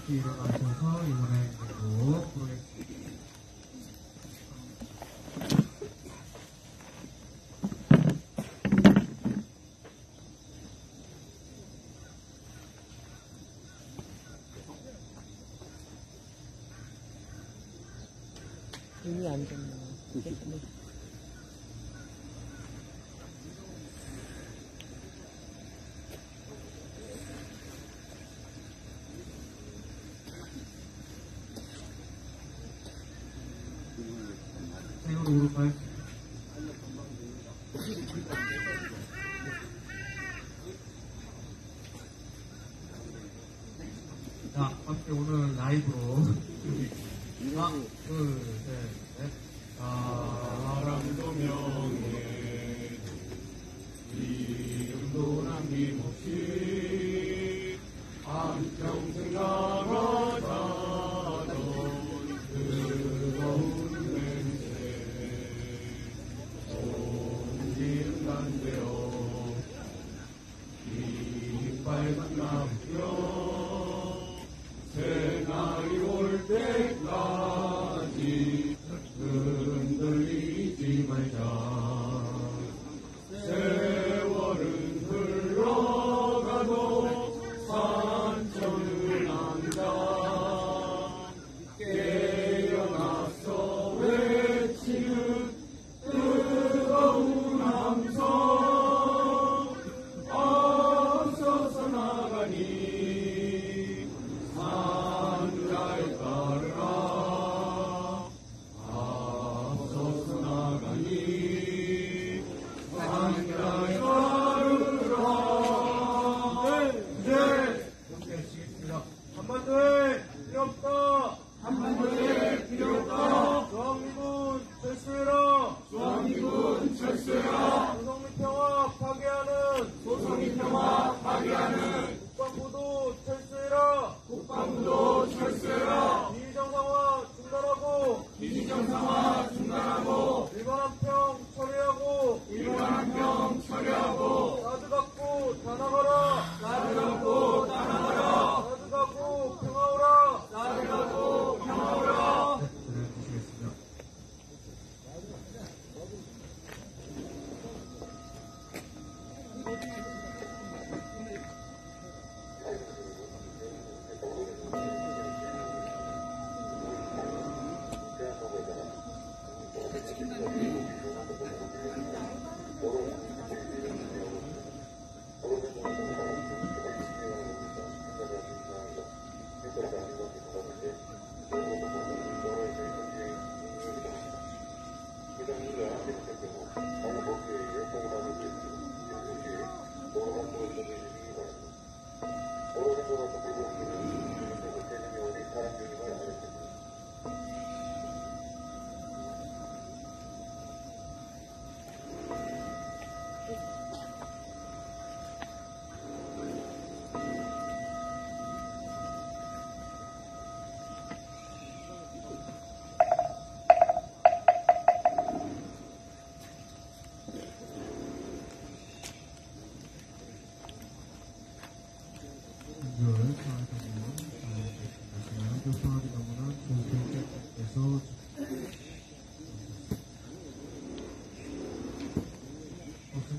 같이 일어나셔서 이번에 곡 부르겠습니다. 이미 안 됐네. 이걸 오를까요? 자, 함께 오늘 라이브로 하나, 둘, 셋, 넷. 사랑도 명예 이름도 남김없이 한평생 나가자던 뜨거운 냄새 옮기는 단대여 이 빨간 남편 새날이 올 때까지 흔들리지 말자. 세월은 흘러가도 산천을 안다. 깨어나서 외치는 뜨거운 함성 앞서서 나가니 산자에 따르라. 앞서서 나가니 산자에 따르라. 네, 함께 하시겠습니다. 한반도에 필요 없다. 한반도에 필요 없다. 중앙미군 철수해라. 중앙미군 철수해라. 소송민 평화 파괴하는 소송민 평화 파괴하는 국방부도 철수해라. 국방부도 철수해라. 비정상화 중단하고 비정상화 중단하고 일반한평 철회하고 일반한평 철회하고 사드 갖고 다 나가라. 사드 갖고 다 나가라. 사드 갖고 평화오라. 사드 갖고 평화오라. 네, 들어주시겠습니다.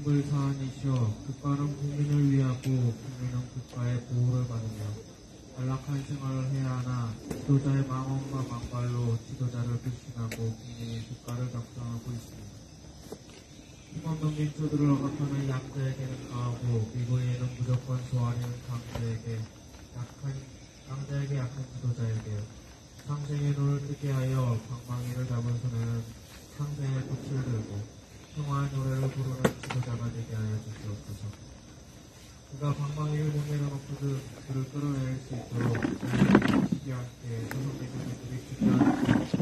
사안이시여 국가는 국민을 위하고 국민은 국가의 보호를 받으며 안락한 생활을 해야 하나 지도자의 망언과 망발로 지도자를 불신하고 국민이 국가를 작성하고 있습니다. 힘없는 민초들을 억압하는 약자에게는 강하고 미고에는 무조건 소환하는 강자에게 약한 지도자에게 상생의 눈을 뜨게 하여 방망이를 잡은 손에는 상생의 돛을 들고 평화의 노래를 부르는 지도자가 되게 하여 주시옵소서. 그가 방망이를 목에 넣어놓고 그를 끌어낼 수 있도록 지키지 않게 소송민들이 지키지 않게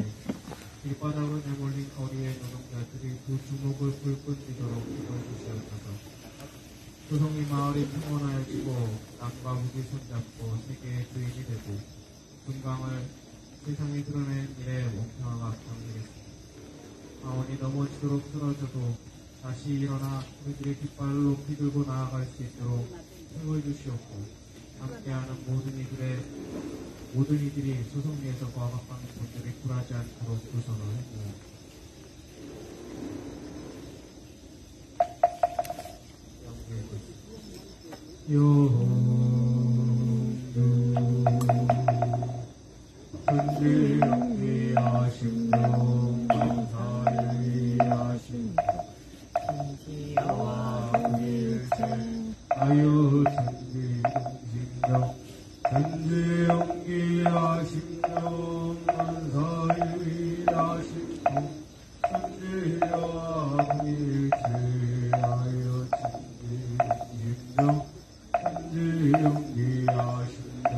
길바닥으로 내몰린 거리의 노동자들이 그 주목을 불끈 쥐도록 도와주시옵소서. 조성민 마을이 평온하여지고 남과 북이 손잡고 세계의 주인이 되고 금강을 세상에 드러낸 일에 목평화가 감리겠습니다. 아원이 넘어지도록 쓰러져도 다시 일어나 우리들의 깃발을 높이 들고 나아갈 수 있도록 힘을 주시옵고 함께하는 모든 이들의 모든 이들이 소송리에서 그와 각방의 분들이 굴하지 않도록 조선을 했고 근지영기하심령 감사의하심 신지와 일생 아유 천지동심령 근지영기하심령 감사의하심 천지와 일생 아유 천지동심령 근지영기하심령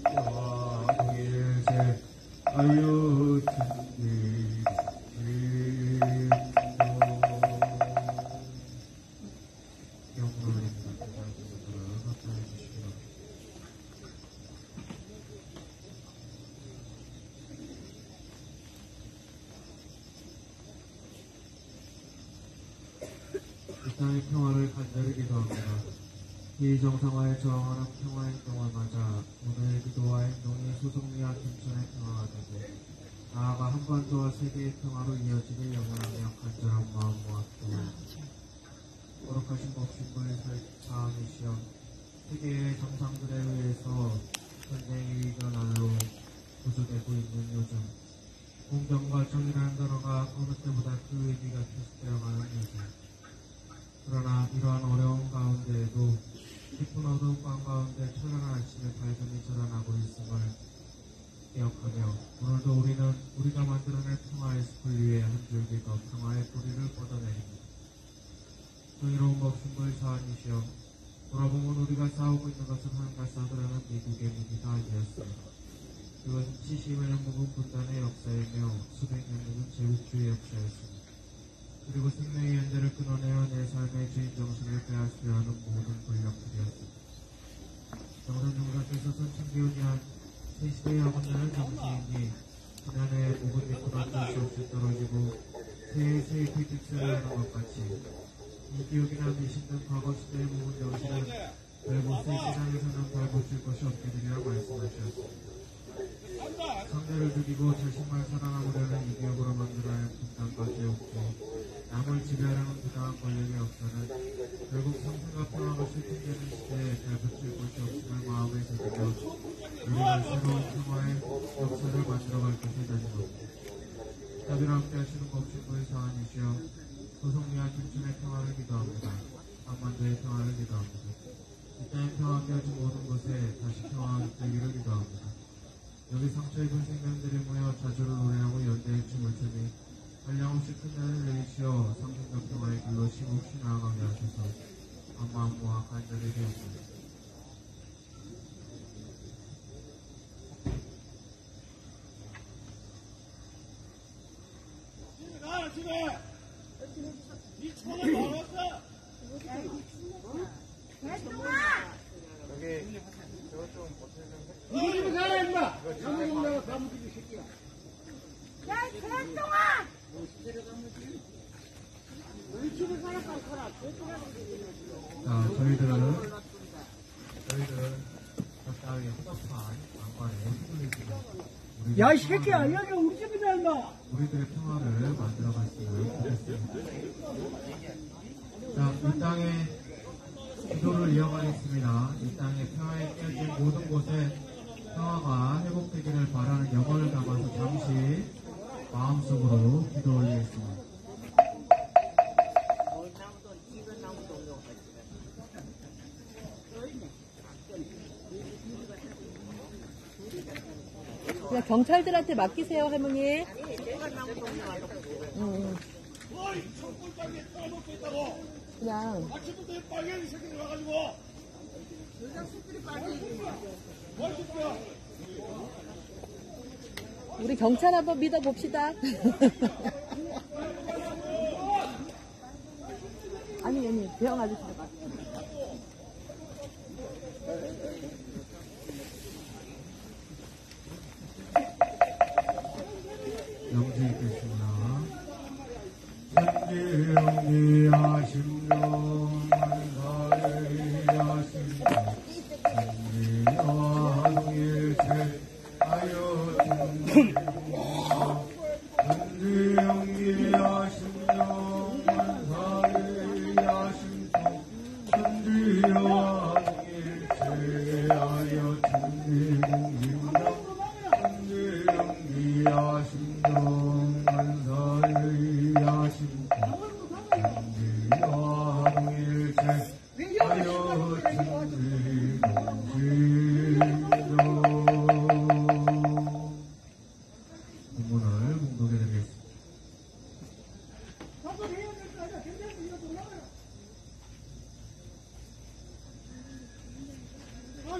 감사의하심 아유 천지 영광입니다. 합당해 주시기 바랍니다. 이 땅의 평화를 간절히 기도합니다. 이 정상화에 저항하는 평화 행동을 맞아 오늘 기도와 행동이 소송리와 김천의 평화가 되고 나아가 한반도와 세계의 평화로 이어지길 영원하며 간절한 마음과 기도합니다. 거룩하신 법신부의 사안이시여 세계의 정상들에 의해서 전쟁의 위기가 날로 고조되고 있는 요즘 공정과 정의라는 단어가 어느 때보다 그 의미가 계속되어가는 요즘 그러나 이러한 어려운 가운데에도 깊은 어두운 밤 가운데 찬란한 아침의 밝음이 드러나고 있음을 기억하며 오늘도 우리는 우리가 만들어낸 평화의 숲을 위해 한 줄기 더 평화의 뿌리를 뻗어내립니다. 정의로운 법신부의 사안이시여 돌아보면 우리가 싸우고 있는 것은 하나님과 싸우려는 미국의 무기가 아니었습니다. 그것은 70여 년 묵은 분단의 역사이며 수백 년 묵은 제국주의 역사였습니다. 그리고 생명의 연대를 끊어내어 내 삶의 주인 정신을 빼앗으려 하는 모든 권력들이었습니다. 정선종사께서 선천기운이 한 제1세의 아버지는 정시인이 지난해 묵은 밑으로 어쩔 수 없이 떨어지고 새해의 필직세를 하는 것 같이 이 기억이나 미신 등 과거 시대의 묵은 정신은 결국 새 세상에서는 발붙일 것이 없게 되리라 말씀하셨습니다. 상대를 죽이고 자신만 살아남으려는 이 기억으로 만들어낸 분단과 제옥도 남을 지배하려는 부당한 권력의 역사는 결국 상승과 평화가 실현되는 시대에 발붙일 것이 없음을 마음에 새기며 우리가 새로운 평화의 역사를 만들어갈 것을 다짐합니다. 자비로 함께 하시는 법신부의 사안이시여 소송리와 김천의 평화를 기도합니다. 한반도의 평화를 기도합니다. 이 땅의 평화가 깨어진 모든 곳에 다시 평화가 깃들기를 기도합니다. 여기 상처 입은 생명들이 모여 자주를 노래하고 연대의 춤을 추니 한량없이 큰 날을 내리시어 상승과 평화의 길로 심없이 나아가게 하셔서 한마음과 간절히 되옵니다. 집에 이 총을 걸었어. 여기 저거 좀 못했는데? 이 집에 가라 임마. 장모님하고 사무실 새끼야. 야, 개똥아! 자, 저희들은 적당히 허접한 왕관에 힘을 주고 야, 이 새끼야, 여기 우리 집이다 임마. 우리들의 평화를 만들어갔으면 좋겠습니다. 자, 이 땅에 기도를 이어가겠습니다. 이 땅에 평화에 깨어진 모든 곳에 평화가 회복되기를 바라는 영혼을 담아서 잠시 마음속으로 기도 올리겠습니다. 그냥 경찰들한테 맡기세요, 할머니. 그냥. 아침부터 빨갱이 새끼들 와가지고. 우리 경찰 한번 믿어봅시다. 아니, 대형 아저씨를 맡 영주 있겠습니다. 천지영리하심령 만사의하심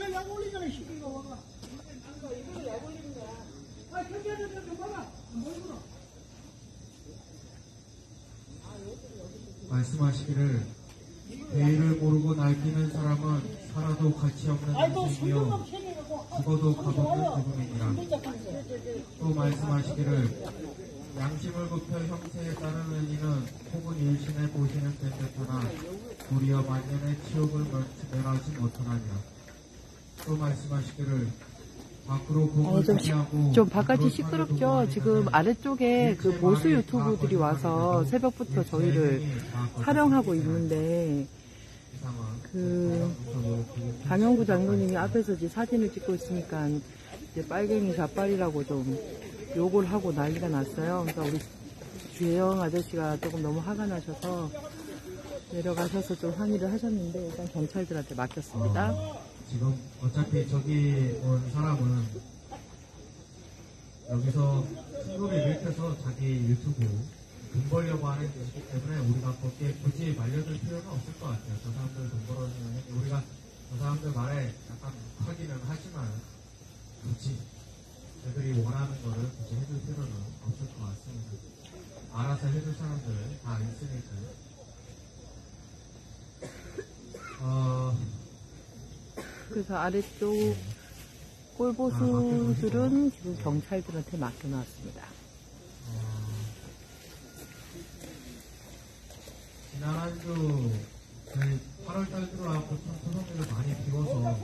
빨간 약 올리잖아, 이 새끼가 와가. 이거 약 올리는 거야. 아, 경찰들 좀 봐봐. 안 보이구나. 말씀하시기를 대의를 모르고 날뛰는 사람은 살아도 가치 없는 아이고, 인생이요 성경만 캐내고. 죽어도 값없는 죽음이니라. 또 말씀하시기를 양심을 굽혀 형세에 따르는 이는 혹은 일신의 보시는 된 도리어 만년의 치욕을 면하지 못하나니라. 또 말씀하시기를 밖으로 공을 차지하고 좀 바깥이 시끄럽죠. 지금 아래쪽에 그 보수 유튜브들이 와서 새벽부터 저희를 촬영하고 있는데 그 강영구 장로님이 앞에서 이제 사진을 찍고 있으니까 이제 빨갱이 좌빨이라고 좀 욕을 하고 난리가 났어요. 그러니까 우리 주혜영 아저씨가 조금 너무 화가 나셔서 내려가셔서 좀 항의를 하셨는데 일단 경찰들한테 맡겼습니다. 지금 어차피 저기 온 사람은 여기서 친구를 일으켜서 자기 유튜브 돈 벌려고 하는 것이기 때문에 우리가 거기에 굳이 말려들 필요는 없을 것 같아요. 저 사람들 돈 벌어주는 우리가 저 사람들 말에 약간 하기는 하지만 굳이 저들이 원하는 거를 굳이 해줄 필요는 없을 것 같습니다. 알아서 해줄 사람들 다 있으니까요. 그래서 아래쪽 꼴보수들은 지금 경찰들한테 맡겨놨습니다. 지난 한 주 저희 8월달 들어와서 참 소송들을 많이 비워서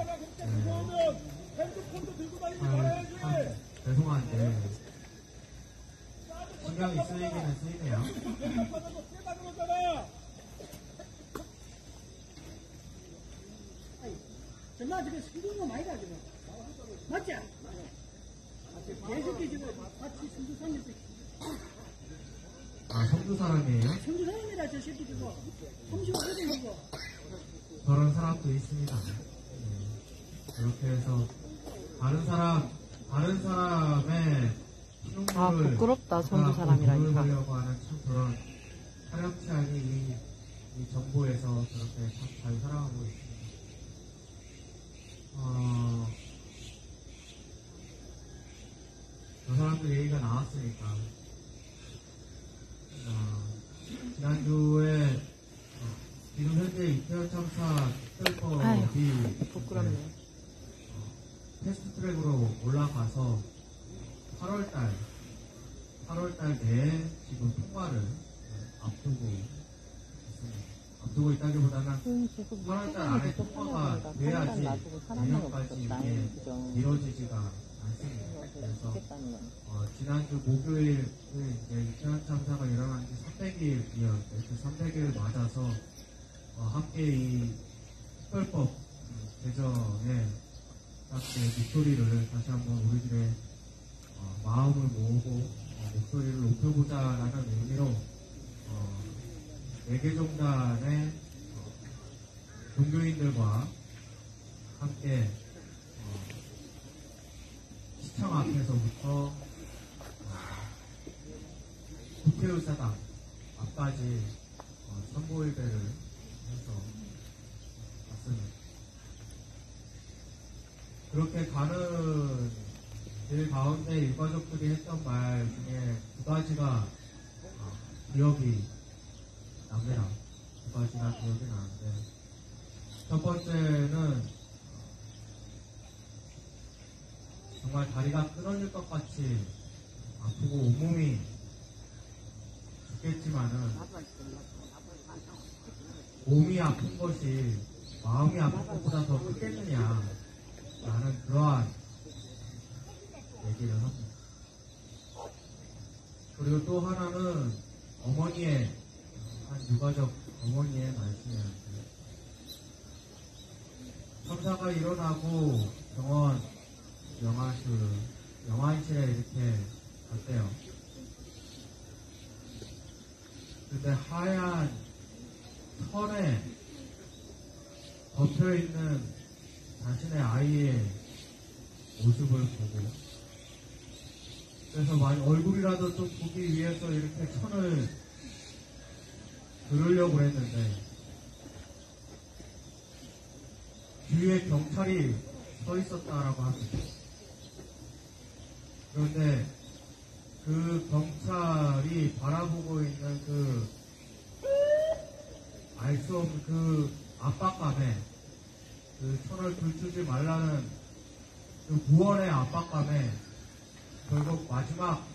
죄송한데 신경이 쓰이기는 쓰이네요. 정말 지금 신경도 많이 가지고. 맞지? 예수께 지금 같이 신주 삼일째. 아, 성주 사람이에요? 신주 사람이라 저 새끼 지금. 35대 이거. 저런 사람도 있습니다. 그렇게 해서 다른 사람의 피눈물을 부끄럽다, 성주 사람이라니까. 하려고 하는 참 그런 사령치 않은 이 정부에서 저렇게 참 잘 살아가고 있습니다. 저 사람들 얘기가 나왔으니까 지난주에 지금 현재 이태원 참사 특별법이 부끄럽네. 패스트트랙으로 올라가서 8월달 내에 지금 통과를 앞두고 있습니다. 앞두고 있다기보다는 8월달 안에 통과가 돼야지 내년까지 이게 이루어지지가 않습니다. 그래서 지난주 목요일 이제 이태원 참사가 일어난 지 300일이었는데 그 300일 맞아서 함께 이 특별법 개정에 목소리를 다시 한번 우리들의 마음을 모으고 목소리를 높여보자라는 의미로 외계종단의 종교인들과 함께 시청 앞에서부터 국회의사당 앞까지 선보일배를 해서 왔습니다. 그렇게 가는 길 가운데 일가족들이 했던 말 중에 두 가지가 기억이 납니다. 두 가지가 기억이 나는데 첫 번째는 정말 다리가 끊어질 것 같이 아프고 온몸이 죽겠지만은 몸이 아픈 것이 마음이 아픈 것보다 더 크겠느냐 라는 그러한 얘기를 합니다. 그리고 또 하나는 어머니의 한 유가족 어머니의 말씀이었는데 참사가 일어나고 병원 영안실에 이렇게 갔대요. 근데 하얀 털에 덮여있는 자신의 아이의 모습을 보고 그래서 얼굴이라도 좀 보기 위해서 이렇게 천을 들으려고 했는데 주위에 경찰이 서 있었다라고 합니다. 그런데 그 경찰이 바라보고 있는 그 알 수 없는 그 압박감에, 그 손을 들추지 말라는 그 구원의 압박감에 결국 마지막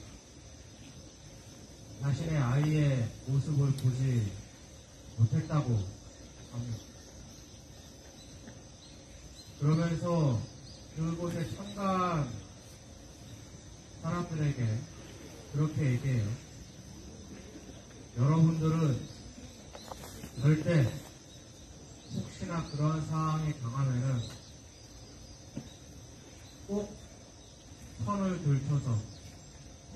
자신의 아이의 모습을 보지 못했다고 합니다. 그러면서 그곳에 참가한 사람들에게 그렇게 얘기해요. 여러분들은 절대 혹시나 그러한 상황이 당하면은 꼭 손을 들쳐서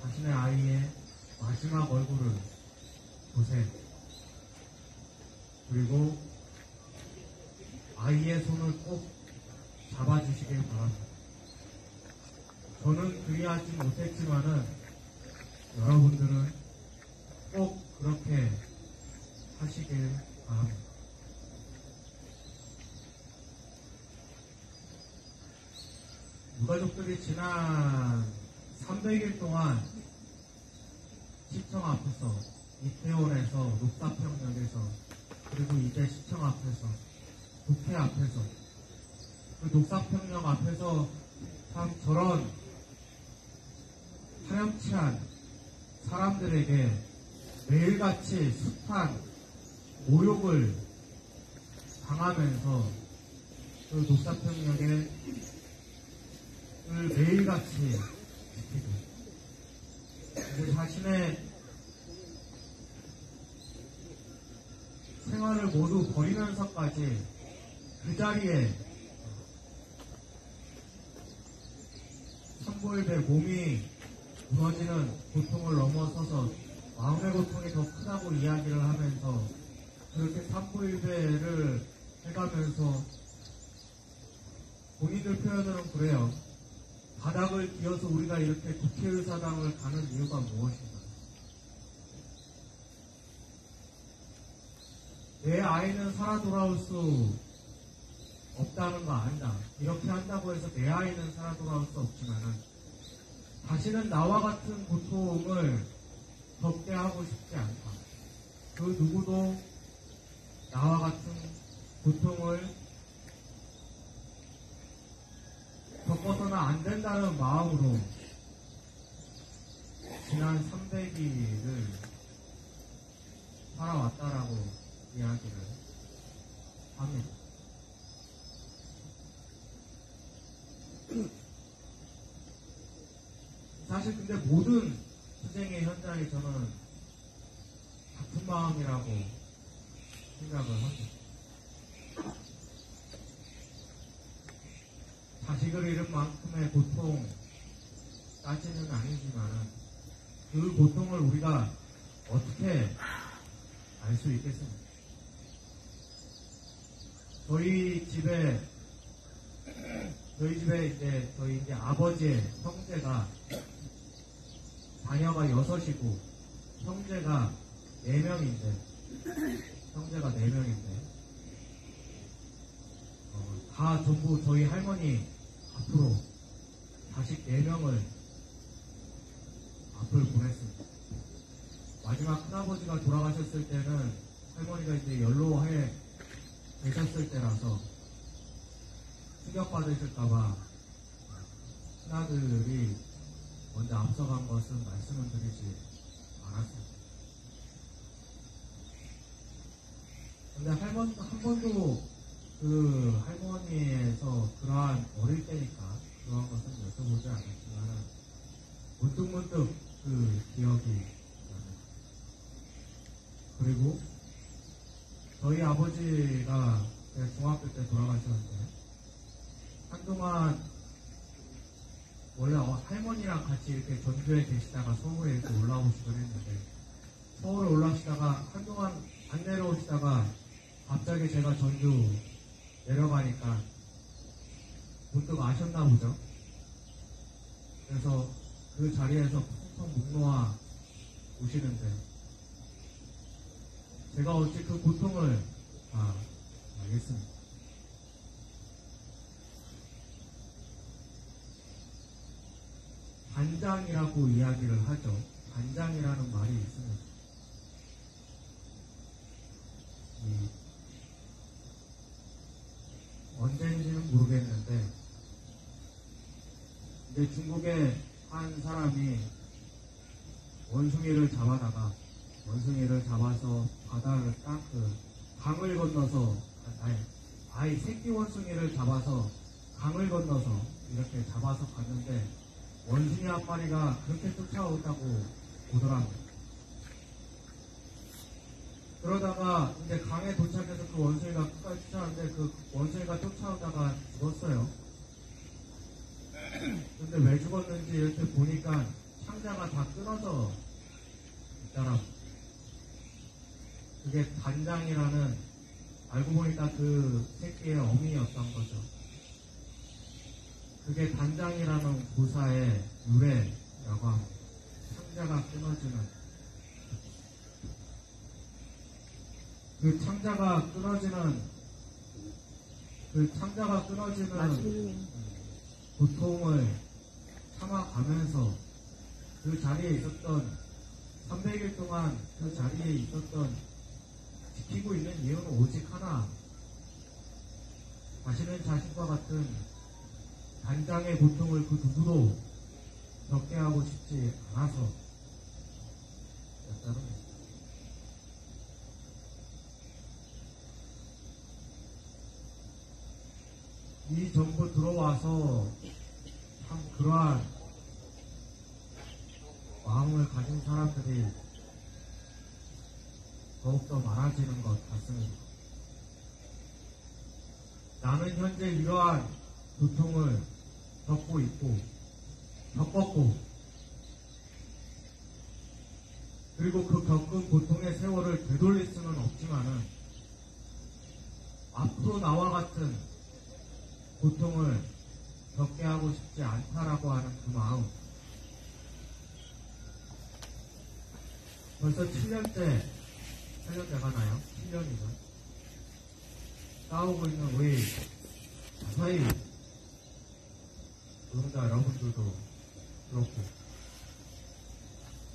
자신의 아이의 마지막 얼굴을 보세요. 그리고 아이의 손을 꼭 잡아주시길 바랍니다. 저는 그리하지 못했지만은 여러분들은 꼭 그렇게 하시길 바랍니다. 유가족들이 지난 300일 동안 시청 앞에서, 이태원에서, 녹사평역에서, 그리고 이제 시청 앞에서, 국회 앞에서, 그 녹사평역 앞에서 참 저런 파렴치한 사람들에게 매일같이 숱한 모욕을 당하면서 그 녹사평역에 매일같이 지키고, 이제 자신의 생활을 모두 버리면서까지 그 자리에 산보일배 몸이 무너지는 고통을 넘어서서 마음의 고통이 더 크다고 이야기를 하면서 그렇게 산보일배를 해가면서 본인들 표현으로는 그래요. 바닥을 기어서 우리가 이렇게 국회의사당을 가는 이유가 무엇인가? 내 아이는 살아 돌아올 수 없다는 거 안다. 이렇게 한다고 해서 내 아이는 살아 돌아올 수 없지만은 다시는 나와 같은 고통을 겪게 하고 싶지 않다. 그 누구도 나와 같은 고통을 겪어서는 안 된다는 마음으로 지난 300일을 살아왔다라고 이야기를 합니다. 사실 근데 모든 투쟁의 현장에 저는 같은 마음이라고 생각을 합니다. 자식을 잃은 만큼의 고통까지는 아니지만 그 고통을 우리가 어떻게 알 수 있겠습니까? 저희 집에 이제 저희 이제 아버지의 형제가 자녀가 6이고 형제가 4명인데 다 전부 저희 할머니 앞으로 자식 4명을 앞을 보냈습니다. 마지막 큰아버지가 돌아가셨을 때는 할머니가 이제 연로해 계셨을 때라서 충격받으실까봐 친아들이 먼저 앞서간 것은 말씀을 드리지 않았습니다. 근데 한 번도 그 할머니에서 그러한 어릴 때니까 그러한 것은 여쭤보지 않았지만 문득문득 그 기억이 나요. 그리고 저희 아버지가 제가 중학교 때 돌아가셨는데 한동안 원래 할머니랑 같이 이렇게 전주에 계시다가 서울에 이렇게 올라오시곤 했는데 서울에 올라오시다가 한동안 안 내려오시다가 갑자기 제가 전주 내려가니까 문득 아셨나 보죠. 그래서 그 자리에서 펑펑 목 놓아 우시는데 제가 어찌 그 고통을 알겠습니다. 단장이라고 이야기를 하죠. 단장이라는 말이 있습니다. 언제인지는 모르겠는데, 근데 중국의 한 사람이 원숭이를 잡아서 바다를 강을 건너서, 아이 새끼 원숭이를 잡아서 강을 건너서 이렇게 잡아서 갔는데, 원숭이 한 마리가 그렇게 쫓아오다고 보더랍니다. 그러다가 이제 강에 도착해서 그 원숭이가 끝까지 쫓아오는데 그 원숭이가 쫓아오다가 죽었어요. 근데 왜 죽었는지 이렇게 보니까 창자가 다 끊어져 있더라고. 그게 단장이라는, 알고 보니까 그 새끼의 어미였던 거죠. 그게 단장이라는 고사의 유래라고 합니다. 창자가 끊어지는. 그 창자가 끊어지는 고통을 참아가면서 그 자리에 있었던 300일 동안 그 자리에 있었던 지키고 있는 이유는 오직 하나, 자신은 자신과 같은 단장의 고통을 그 누구도 겪게 하고 싶지 않아서 였다는 거죠. 이 정부 들어와서 참 그러한 마음을 가진 사람들이 더욱더 많아지는 것 같습니다. 나는 현재 이러한 고통을 겪었고, 그리고 그 겪은 고통의 세월을 되돌릴 수는 없지만은 앞으로 나와 같은 고통을 겪게 하고 싶지 않다라고 하는 그 마음. 벌써 7년 돼가나요? 7년이죠. 싸우고 있는 우리 사회 노동자 여러분들도 그렇고,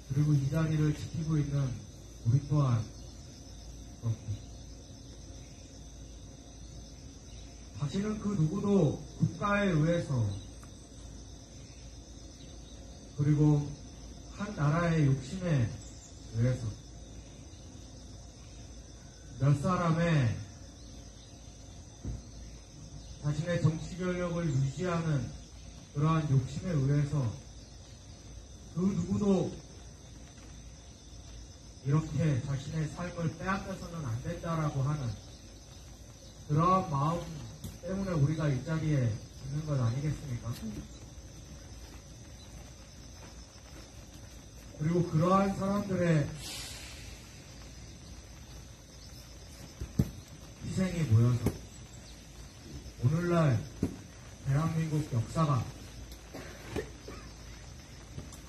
그리고 이 자리를 지키고 있는 우리 또한 그렇고, 다시는 그 누구도 국가에 의해서, 그리고 한 나라의 욕심에 의해서 몇 사람의 자신의 정치 권력을 유지하는 그러한 욕심에 의해서 그 누구도 이렇게 자신의 삶을 빼앗겨서는 안 된다라고 하는 그러한 마음 때문에 우리가 이 자리에 있는 것 아니겠습니까? 그리고 그러한 사람들의 희생이 모여서 오늘날 대한민국 역사가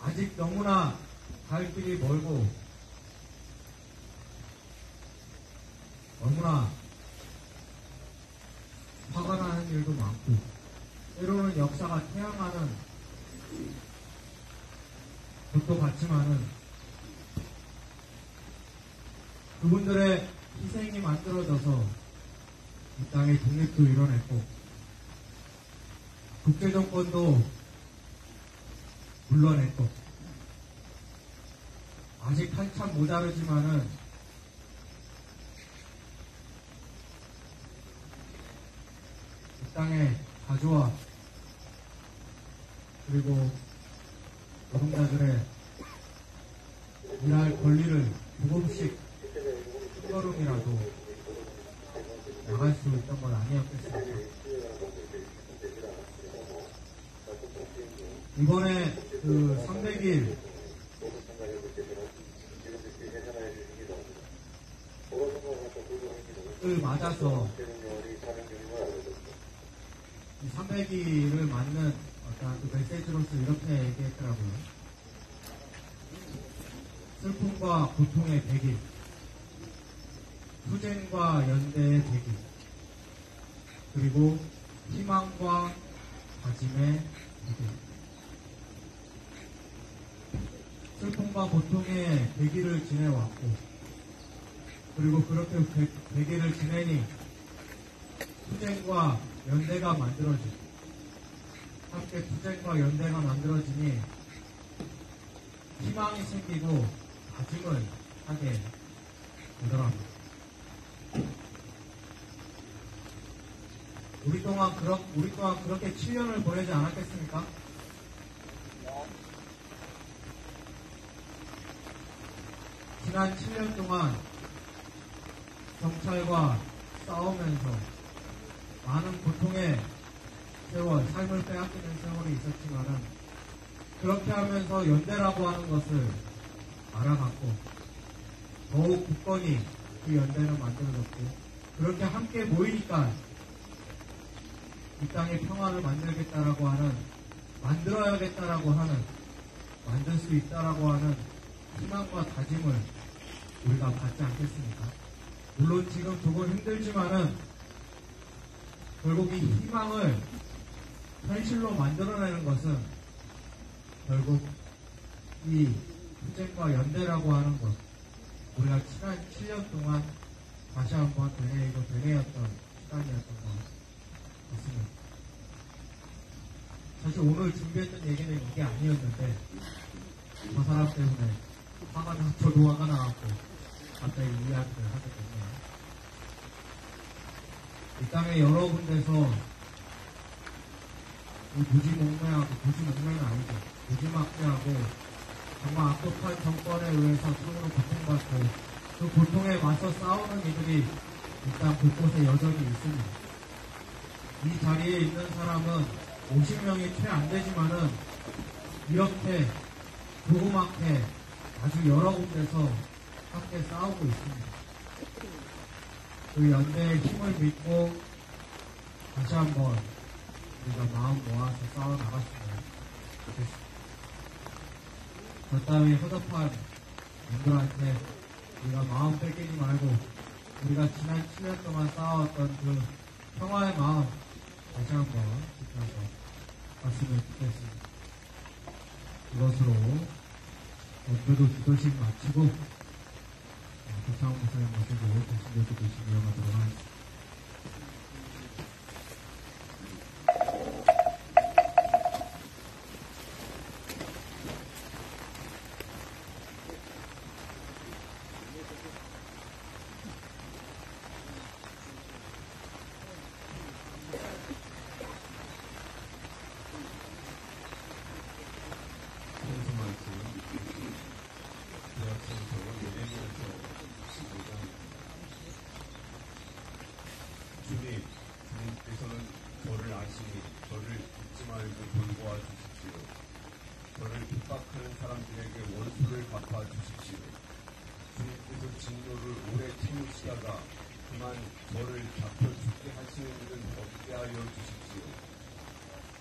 아직 너무나 갈 길이 멀고 너무나 화가 나는 일도 많고, 때로는 역사가 태양하는 것도 같지만은 그분들의 희생이 만들어져서 이 땅의 독립도 이뤄냈고 국제정권도 물러냈고, 아직 한참 모자르지만은 이 땅의 가주와 그리고 노동자들의 일할 권리를 조금씩 한 걸음이라도 나갈 수 있던 건 아니었겠습니까? 이번에 그 300일을 맞아서 이 300일을 맞는 어떤 그 메시지로서 이렇게 얘기했더라고요. 슬픔과 고통의 100일, 투쟁과 연대의 100일, 그리고 희망과 다짐의 100일. 슬픔과 고통의 대기를 지내왔고, 그리고 그렇게 대기를 지내니 투쟁과 연대가 만들어지고, 함께 투쟁과 연대가 만들어지니 희망이 생기고 다짐을 하게 되더랍니다. 우리 또한 그렇게 7년을 보내지 않았겠습니까? 지난 7년 동안 경찰과 싸우면서 많은 고통의 세월, 삶을 빼앗기는 세월이 있었지만은 그렇게 하면서 연대라고 하는 것을 알아갔고 더욱 굳건히 그 연대를 만들어졌고, 그렇게 함께 모이니까 이 땅에 평화를 만들겠다라고 하는, 만들어야겠다라고 하는, 만들 수 있다라고 하는 희망과 다짐을 우리가 갖지 않겠습니까? 물론 지금 조금 힘들지만은 결국 이 희망을 현실로 만들어내는 것은 결국 이 투쟁과 연대라고 하는 것, 우리가 지난 7년 동안 다시 한번 되뇌이고 되뇌었던 시간이었던 것 같습니다. 사실 오늘 준비했던 얘기는 이게 아니었는데 저 사람 때문에 저도 화가 나갖고 갑자기 이 이야기를 하게 됐네요. 이 땅에 여러 군데서 무지몽매는 아니죠. 무지막지하고 정말 악독한 정권에 의해서 손으로 고통받고 그 고통에 맞서 싸우는 이들이 일단 곳곳에 여전히 있습니다. 이 자리에 있는 사람은 50명이 채 안 되지만은 이렇게 조그맣게 아주 여러 군데서 함께 싸우고 있습니다. 그 연대의 힘을 믿고 다시 한번 우리가 마음 모아서 싸워 나갔으면 좋겠습니다. 저 따위 허접한 분들한테 우리가 마음 뺏기지 말고 우리가 지난 7년 동안 쌓아왔던 그 평화의 마음 다시 한번 지켜서 갔으면 좋겠습니다. 이것으로 오늘도 기도식 마치고 교창 목사님 모시고 대신교 기도식 이어가도록 하겠습니다. 주님께서는 저를 아시니 저를 잊지 말고 돌보아 주십시오. 저를 핍박하는 사람들에게 원수를 갚아 주십시오. 주님께서 진노를 오래 참으시다가 그만 저를 잡혀 죽게 하시는 일은 없게 하여 주십시오.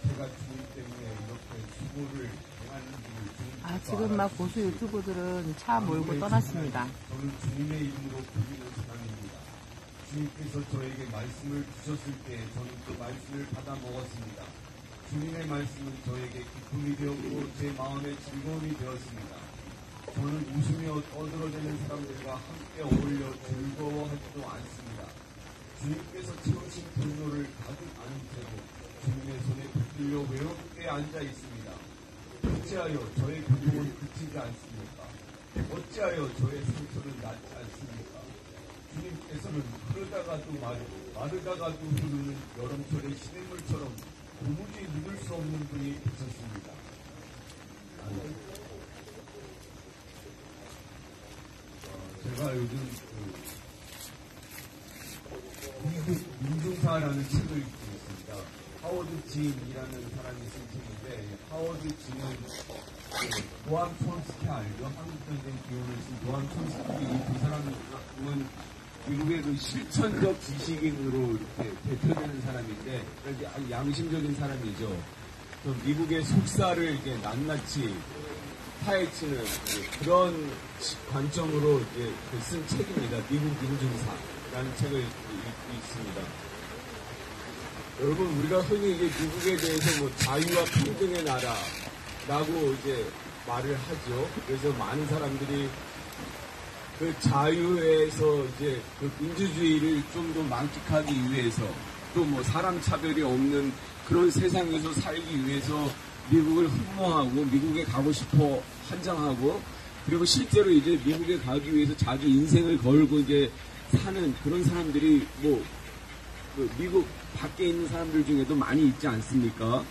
제가 주님 때문에 이렇게 수고를 당하는 줄을 주님께서 지금 막 보수 유튜브들은 차 몰고 떠났습니다. 저는 주님의 이름으로 부르는 사람입니다. 주님께서 저에게 말씀을 주셨을 때 저는 그 말씀을 받아 먹었습니다. 주님의 말씀은 저에게 기쁨이 되었고 제 마음의 즐거움이 되었습니다. 저는 웃으며 떠들어대는 사람들과 함께 어울려 즐거워하지도 않습니다. 주님께서 채우신 분노를 가득 안은 채로 주님의 손에 붙들려 외롭게 앉아 있습니다. 어찌하여 저의 고통은 그치지 않습니까? 어찌하여 저의 상처는 낫지 않습니까? 주님께서는 흐르다가도 마르고 마르다가도 흐르는 여름철의 시냇물처럼 도무지 믿을 수 없는 분이 되셨습니다. 제가 요즘 민중사라는 책을 읽고 있습니다. 하워드 진이라는 사람이 쓴 책인데, 하워드 진은 노암 촘스키 알죠? 한국전쟁 기원을 쓴 노암 촘스키 이 두 사람은 미국의 그 실천적 지식인으로 이렇게 대표되는 사람인데, 아주 양심적인 사람이죠. 미국의 속사를 이렇게 낱낱이 파헤치는 그런 관점으로 이제 쓴 책입니다. 미국 민중사라는 책을 읽고 있습니다. 여러분, 우리가 흔히 이제 미국에 대해서 뭐 자유와 평등의 나라라고 이제 말을 하죠. 그래서 많은 사람들이 그 자유에서 이제 그 민주주의를 좀 더 만끽하기 위해서 또 뭐 사람 차별이 없는 그런 세상에서 살기 위해서 미국을 흠모하고 미국에 가고 싶어 환장하고 그리고 실제로 이제 미국에 가기 위해서 자기 인생을 걸고 이제 사는 그런 사람들이 뭐 그 미국 밖에 있는 사람들 중에도 많이 있지 않습니까?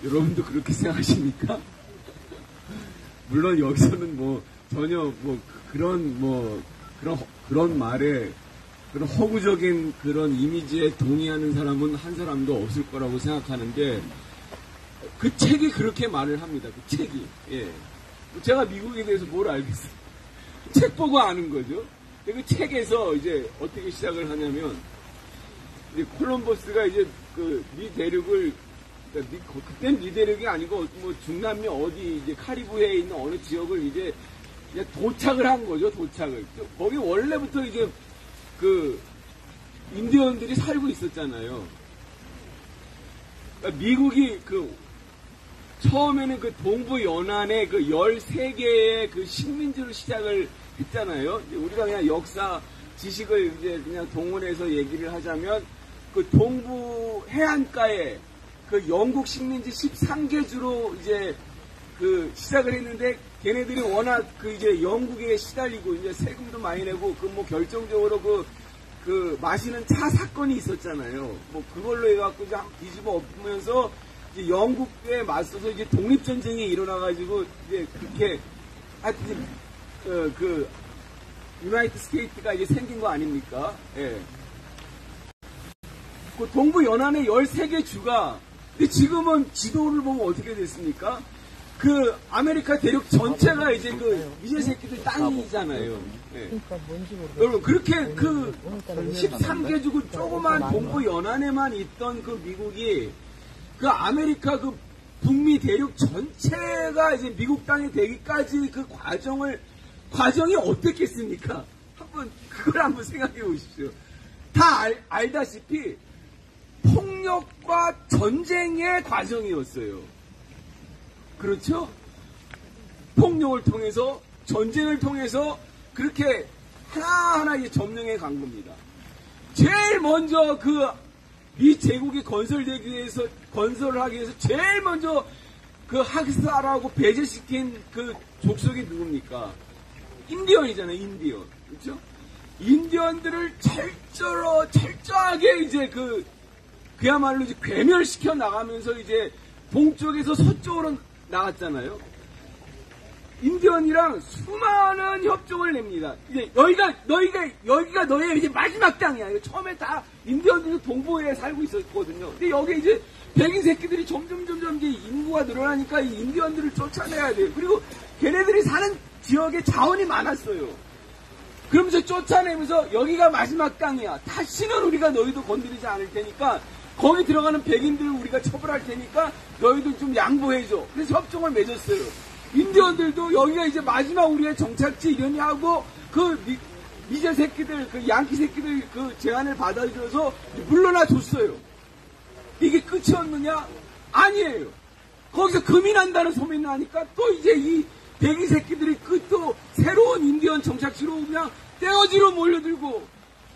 여러분도 그렇게 생각하십니까? 물론 여기서는 뭐 전혀 뭐 그런 말에 그런 허구적인 그런 이미지에 동의하는 사람은 한 사람도 없을 거라고 생각하는데 그 책이 그렇게 말을 합니다. 그 책이. 예. 제가 미국에 대해서 뭘 알겠어요. 책 보고 아는 거죠. 그 책에서 이제 어떻게 시작을 하냐면 이제 콜럼버스가 이제 그 미 대륙을 그땐 미 대륙이 아니고 뭐 중남미 어디 이제 카리브해에 있는 어느 지역을 이제 그냥 도착을 한 거죠. 도착을. 거기 원래부터 이제 그 인디언들이 살고 있었잖아요. 그러니까 미국이 그 처음에는 그 동부 연안에 그 13개의 그 식민지로 시작을 했잖아요. 우리가 그냥 역사 지식을 이제 그냥 동원해서 얘기를 하자면 그 동부 해안가에 그 영국 식민지 13개 주로 이제 그 시작을 했는데 걔네들이 워낙 그 이제 영국에 시달리고 이제 세금도 많이 내고 그 뭐 결정적으로 그 마시는 차 사건이 있었잖아요. 뭐 그걸로 해갖고 이제 뒤집어 엎으면서 이제 영국에 맞서서 이제 독립전쟁이 일어나가지고 이제 그렇게 하여튼 그 유나이티드 스테이트가 이제 생긴 거 아닙니까? 예. 그 동부 연안의 13개 주가 근데 지금은 지도를 보면 어떻게 됐습니까? 그 아메리카 대륙 전체가 이제 그 미제 새끼들 땅이잖아요. 예. 여러분 그렇게 그 13개 주고 조그만 동부 연안에만 있던 그 미국이 그 아메리카 그 북미 대륙 전체가 이제 미국 땅이 되기까지 그 과정이 어땠겠습니까? 그걸 한번 생각해 보십시오. 다 알다시피 폭력과 전쟁의 과정이었어요. 그렇죠? 폭력을 통해서, 전쟁을 통해서 그렇게 하나하나 이제 점령해 간 겁니다. 제일 먼저 미 제국이 건설하기 위해서 제일 먼저 그 학살하고 배제시킨 그 족속이 누굽니까? 인디언이잖아요, 인디언. 그렇죠? 인디언들을 철저하게 이제 그야말로 이제 괴멸시켜 나가면서 이제 동쪽에서 서쪽으로 나갔잖아요. 인디언이랑 수많은 협정을 냅니다. 이제 여기가 너의 이제 마지막 땅이야. 처음에 다 인디언들이 동부에 살고 있었거든요. 근데 여기 이제 백인 새끼들이 점점 이제 인구가 늘어나니까 이 인디언들을 쫓아내야 돼요. 그리고 걔네들이 사는 지역에 자원이 많았어요. 그러면서 쫓아내면서 여기가 마지막 땅이야. 다시는 우리가 너희도 건드리지 않을 테니까 거기 들어가는 백인들을 우리가 처벌할 테니까 너희도 좀 양보해줘. 그래서 협정을 맺었어요. 인디언들도 여기가 이제 마지막 우리의 정착지 이러니 하고 미제 새끼들, 양키 새끼들 제안을 받아들여서 물러나 줬어요. 이게 끝이었느냐? 아니에요. 거기서 금이 난다는 소문이 나니까 또 이제 이 백인 새끼들이 또 새로운 인디언 정착지로 그냥 떼어지로 몰려들고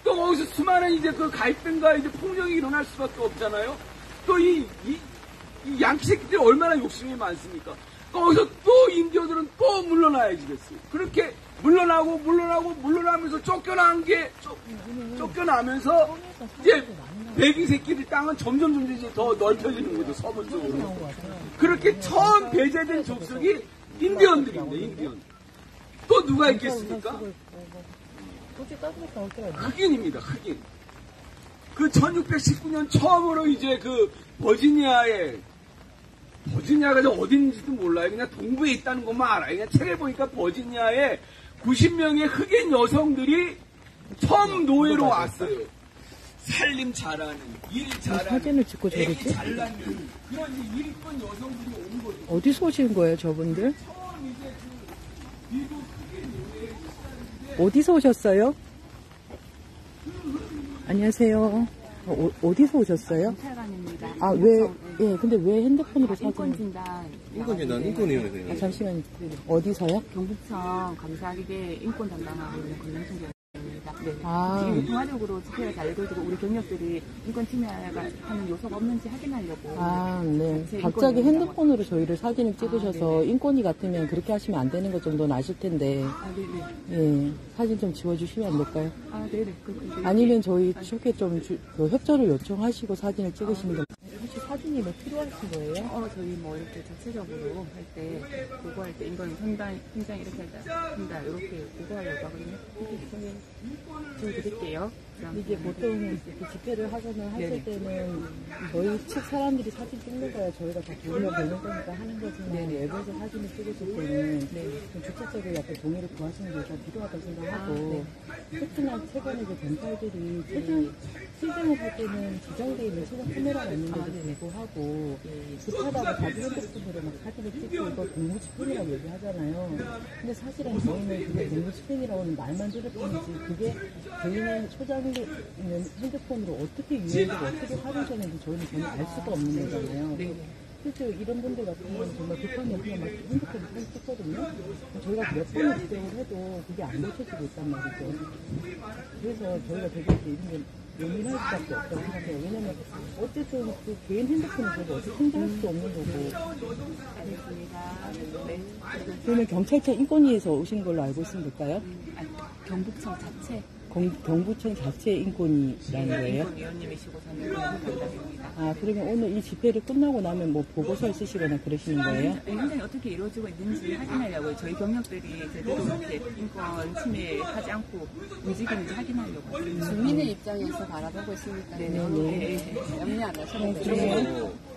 또 거기서 수많은 이제 갈등과 이제 폭력이 일어날 수밖에 없잖아요. 또 이 양키 새끼들이 얼마나 욕심이 많습니까? 거기서 또 인디언들은 또 물러나야지겠어요. 그렇게 물러나면서 쫓겨나면서 이제 백인 새끼들 땅은 점점 이제 더 넓혀지는 거죠, 서부 쪽으로. 그렇게 처음 배제된 족속이 인디언들입니다, 인디언. 또 누가 있겠습니까? 흑인입니다, 흑인. 1619년 처음으로 이제 버지니아가 어딘지도 몰라요. 그냥 동부에 있다는 것만 알아요. 그냥 책에 보니까 버지니아에 90명의 흑인 여성들이 처음 노예로 왔어요. 살림 잘하는, 일 잘하는, 사진을 찍고 저러지? 잘 낳는 그런 일꾼 여성들이 온 거죠. 어디서 오신 거예요, 저분들? 처음 이제 미국 흑인 노예를 시작하는데 어디서 오셨어요? 안녕하세요. 어디서 오셨어요? 경찰관입니다. 아, 왜, 예, 근데 왜 핸드폰으로 사진? 인권진단. 인권진단, 인권위원회. 아, 잠시만요. 어디서요? 경북청 감사기계 인권 담당하고 있는 권영순입니다. 네. 아. 지금 통화적으로 집회가 잘 이루어지고 우리 경력들이 인권 침해가 하는 요소가 없는지 확인하려고. 아, 네. 제 갑자기 인권위원회라고. 핸드폰으로 저희를 사진을 찍으셔서 네네. 인권위 같으면 그렇게 하시면 안 되는 것 정도는 아실 텐데, 아, 네네. 예, 사진 좀 지워주시면 안 될까요? 아, 네네. 아니면 저희 쪽에 좀 그 협조를 요청하시고 사진을 찍으시는 게 혹시 사진이 뭐 필요하신 거예요? 저희 뭐 이렇게 자체적으로 할 때, 그거 할 때, 인권 현장 이렇게 할 때, 한다, 이렇게 그거 하려고 하거든요. 이렇게 지워드릴게요. 이게 보통 이렇게 집회를 하거나 하실 네네. 때는 저희 측 사람들이 사진 찍는 거야 저희가 다 도움을 되는 거니까 하는 거지만 외부에서 사진을 찍으실 때는 좀 주체적으로 약간 동의를 구하시는 게 좀 필요하다고 생각하고 특히나 최근에 그 경찰들이 시즌을 할 때는 지정되어 있는 최종 카메라가 있는데도 불구하고 급하다고 자기 핸드폰으로 막 사진을 찍고 이거 공무 집행이라고 얘기하잖아요. 근데 사실은 저희는 그게 공무 집행이라고는 말만 들을 뿐이지 그게 개인의 소장이 있는 핸드폰으로 어떻게 유해되고 어떻게 활용되는지 저희는 전혀 알 수가 없는 거잖아요. 실제 이런 분들 같은 경우는 정말 급하면 그냥 막 핸드폰을 사진 찍거든요. 저희가 몇 번을 지적을 해도 그게 안 고쳐지고 있단 말이죠. 그래서 저희가 되게 이런 게 예민할 수밖에 없다고 생각해요. 왜냐면 어쨌든 그 개인 핸드폰을 저희가 어떻게 통제할 수도 없는 거고. 알겠습니다. 네. 그러면 경찰청 인권위에서 오신 걸로 알고 있으면 될까요? 경북청 자체. 경부청 자체 인권위라는 거예요? 인권위원님이시고 저는 담당입니다. 아, 그러면 오늘 이 집회를 끝나고 나면 뭐 보고서를 쓰시거나 그러시는 거예요? 현장이 어떻게 이루어지고 있는지 확인하려고 저희 경력들이 제대로 이렇게 인권 침해하지 않고 움직이는지 확인하려고. 주민의 입장에서 바라보고 있으니까 염려 안 하셔도 돼요. 그래요?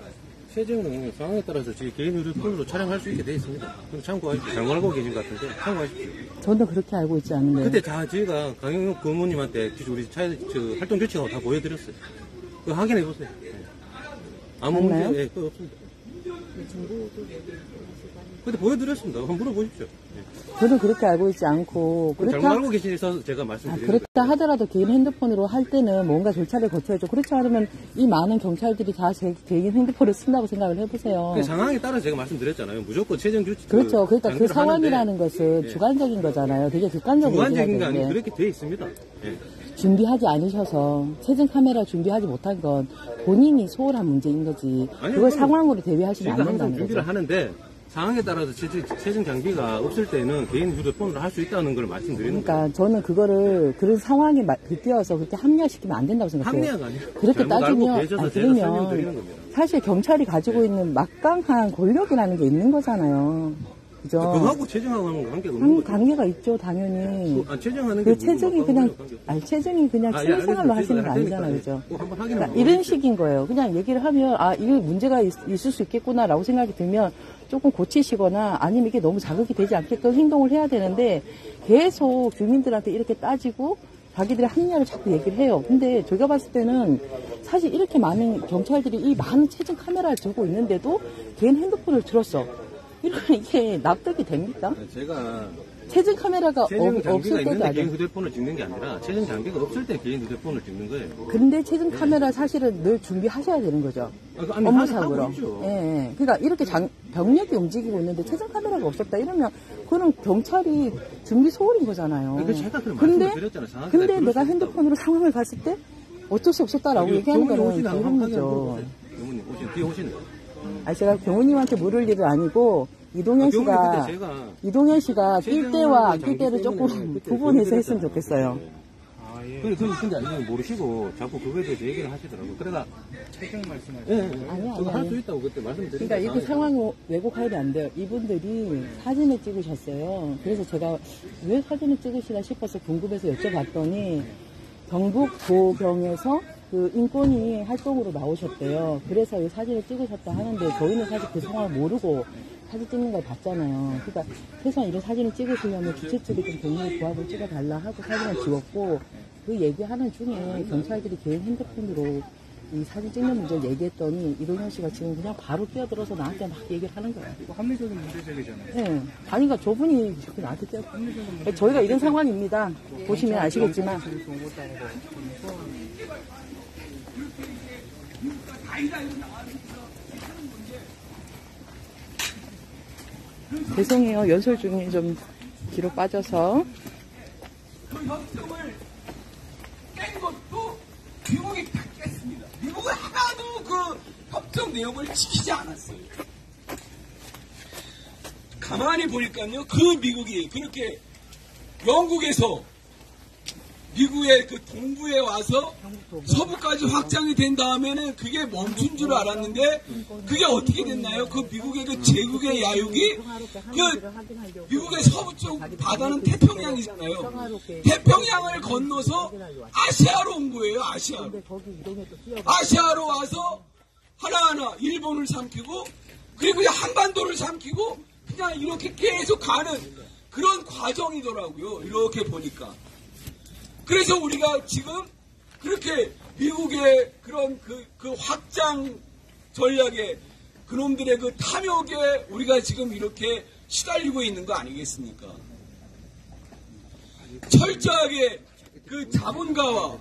최저는 상황에 따라서 제 개인 휴대폰으로 촬영할 수 있게 되어 있습니다. 그럼 참고하십시오. 잘못 알고 계신 것 같은데 참고하십시오. 저는 그렇게 알고 있지 않은데. 그때 다 저희가 강영욱 고모님한테 우리 차 활동 규칙하고 다 보여드렸어요. 그거 확인해 보세요. 아무 맞나요? 문제 그거 없습니다. 그때 보여드렸습니다. 한번 물어보십시오. 저는 그렇게 알고 있지 않고 잘못 알고 계셔서 제가 말씀드리는 거예요. 그렇다 하더라도 개인 핸드폰으로 할 때는 뭔가 절차를 거쳐야죠. 그렇지 않으면 이 많은 경찰들이 다 제 개인 핸드폰을 쓴다고 생각을 해보세요. 그 상황에 따라 제가 말씀드렸잖아요. 무조건 최종 규칙. 그렇죠. 그러니까 그 단계를 상황이라는 하는데 것은 예. 주관적인 거잖아요. 되게 객관적으로 주관적인 게 얘기해야 아니고 되는데 그렇게 되어 있습니다. 예. 준비하지 않으셔서 체증 카메라 준비하지 못한 건 본인이 소홀한 문제인 거지. 아니요, 그걸 그럼 상황으로 대비하시면 저희가 안 항상 된다는 준비를 거죠. 하는데 상황에 따라서 최종 장비가 없을 때는 개인 휴대폰으로 할 수 있다는 걸 말씀드리는 거예요. 그러니까 저는 그거를 그런 상황에 빗대어서 그렇게 합리화시키면 안 된다고 생각해요. 합리화가 아니라 그렇게 잘못 알고 따지면 계셔서 아니, 제가 설명드리는 그러면 겁니다. 사실 경찰이 가지고 있는 막강한 권력이라는 게 있는 거잖아요. 그죠? 그거하고 최종하고는 관계가 없는 거죠. 관계가 있죠, 당연히. 최종하는 게 그 체증이 그냥 체증이 그냥 아, 예, 취미생활로 알겠습니다. 하시는 거 할 테니까, 아니잖아요, 예. 그죠? 꼭 한번 확인해 그러니까 보십시오. 이런 식인 거예요. 그냥 얘기를 하면 이거 문제가 있을 수 있겠구나라고 생각이 들면 조금 고치시거나 아니면 이게 너무 자극이 되지 않게끔 행동을 해야 되는데 계속 주민들한테 이렇게 따지고 자기들의 합리화를 자꾸 얘기를 해요. 근데 제가 봤을 때는 사실 이렇게 많은 경찰들이 이 많은 체증 카메라를 들고 있는데도 개인 핸드폰을 들었어. 이게 납득이 됩니까? 제가 체증 카메라가 최종 장비가 없을 때도 있는데 개인 아니에요. 휴대폰을 찍는 게 아니라 최종 장비가 없을 때 개인 휴대폰을 찍는 거예요. 근데 체증 카메라 사실은 늘 준비하셔야 되는 거죠. 아니, 업무상으로. 하고 있죠. 예, 예. 그러니까 이렇게 병력이 움직이고 있는데 체증 카메라가 없었다 이러면 그건 경찰이 준비 소홀인 거잖아요. 그 제가 그런 근데 말씀을 드렸잖아요. 상황에 근데 따라 내가 그럴 수 핸드폰으로 상황을 봤을 때 어쩔 수 없었다라고 얘기하는 거는 기분이죠. 경훈님 뒤에 오시는 거예요. 아니 제가 경호님한테 물을 일은 아니고 이동현 씨가 그때 제가 뛸 때와 안 뛸 장비 때를 때문에 조금 그때 구분해서 했으면 보여드렸잖아요. 좋겠어요. 아, 예. 근데 아니면 모르시고 자꾸 그거에 대해서 얘기를 하시더라고요. 그래가 최종 말씀하시죠. 예, 아니. 할 수 있다고 그때 말씀드렸는데 그러니까 이렇게 상황을 왜곡하면 안 돼요. 이분들이 사진을 찍으셨어요. 그래서 제가 왜 사진을 찍으시나 싶어서 궁금해서 여쭤봤더니 경북 도경에서 그 인권위 활동으로 나오셨대요. 그래서 이 사진을 찍으셨다 하는데 저희는 사실 그 상황을 모르고 사진 찍는 걸 봤잖아요. 그러니까 최소한 이런 사진을 찍으시려면 주최 측에 좀 동의를 구하고 찍어달라 하고 사진을 찍었고 그 얘기하는 중에 경찰들이 개인 핸드폰으로 이 사진 찍는 문제를 얘기했더니 이동현 씨가 지금 그냥 바로 뛰어들어서 나한테 막 얘기를 하는 거예요. 이거 합리적인 문제제기잖아요. 네. 아니, 그러니까 저분이 자꾸 나한테 뛰어. 저희가 이런 상황입니다. 보시면 아시겠지만. 이렇게 이제 미국과 다이다이로 나가면서 하는 건데. 죄송해요. 연설 중에 좀 뒤로 빠져서. 그 협정을 깬 것도 미국이 다 깼습니다. 미국은 하나도 그 협정 내용을 지키지 않았어요. 가만히 보니까요, 그 미국이 그렇게 영국에서 미국의 그 동부에 와서 서부까지 확장이 된 다음에는 그게 멈춘 줄 알았는데 그게 어떻게 됐나요? 그 미국의 그 제국의 야육이 그 미국의 서부 쪽 바다는 태평양이잖아요. 태평양을 건너서 아시아로 온 거예요. 아시아로 와서 하나하나 일본을 삼키고 그리고 한반도를 삼키고 그냥 이렇게 계속 가는 그런 과정이더라고요. 이렇게 보니까. 그래서 우리가 지금 그렇게 미국의 그런 그 확장 전략에 그놈들의 그 탐욕에 우리가 지금 이렇게 시달리고 있는 거 아니겠습니까? 철저하게 그 자본가와